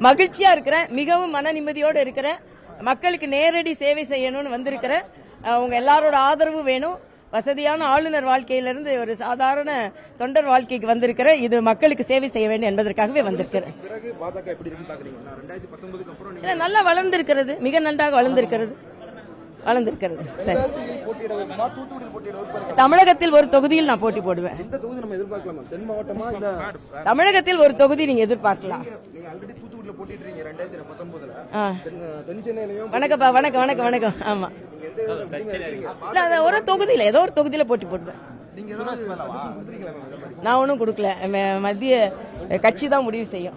மகிழ்ச்சியா இருக்கிறேன், மிகவும் மன நிம்மதியோடு இருக்கிறேன். மக்களுக்கு நேரடி சேவை செய்யணும்னு வந்திருக்கிறேன். உங்க எல்லாரோட ஆதரவு வேணும். வசதியான ஆளுநர் வாழ்க்கையிலிருந்து ஒரு சாதாரண தொண்டர் வாழ்க்கைக்கு வந்திருக்கிறேன். இது மக்களுக்கு சேவை செய்ய வேண்டும் என்பதற்காகவே வந்திருக்கிறேன். நல்லா வளர்ந்திருக்கிறது, மிக நன்றாக வளர்ந்திருக்கிறது. சரி, தமிழகத்தில் ஒரு தொகுதியில் நான் போட்டி போடுவேன். தமிழகத்தில் ஒரு தொகுதி நீங்க எதிர்பார்க்கலாம். வணக்கம்ப்பா, வணக்கம் வணக்கம் வணக்கம். ஆமா, ஒரு தொகுதியில ஏதோ ஒரு தொகுதியில போட்டி போடுவேன். நான் ஒன்னும் கொடுக்கல, மத்திய கட்சி தான் முடிவு செய்யும்.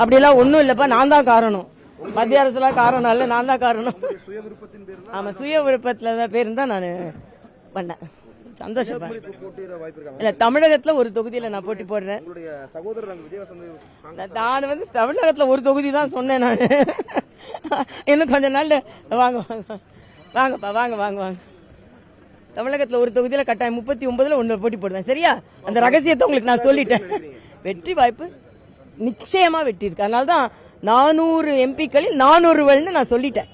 அப்படியெல்லாம் ஒண்ணும் இல்லப்பா, நான் தான் காரணம். மத்திய அரசுலாம் காரணம் இல்ல, நான் தான் காரணம். ஆமா, சுய விருப்பத்துல பேர் தான் நான் பண்ணேன். சந்தோஷப்பா. இல்ல, தமிழகத்துல ஒரு தொகுதியில நான் போட்டி போடுறேன். நான் தமிழகத்துல ஒரு தொகுதி தான் சொன்னேன் நான். இன்னும் கொஞ்ச நாள் வாங்க வாங்கப்பா, வாங்க வாங்க வாங்க. தமிழகத்துல ஒரு தொகுதியில கட்டாயம் 39ல ஒண்ணு போட்டி போடுவேன். சரியா? அந்த ரகசியத்தை உங்களுக்கு நான் சொல்லிட்டேன். வெற்றி வாய்ப்பு நிச்சயமா வெற்றி இருக்கு. அதனாலதான் 400 எம்பிக்களில் 400 நான் சொல்லிட்டேன்.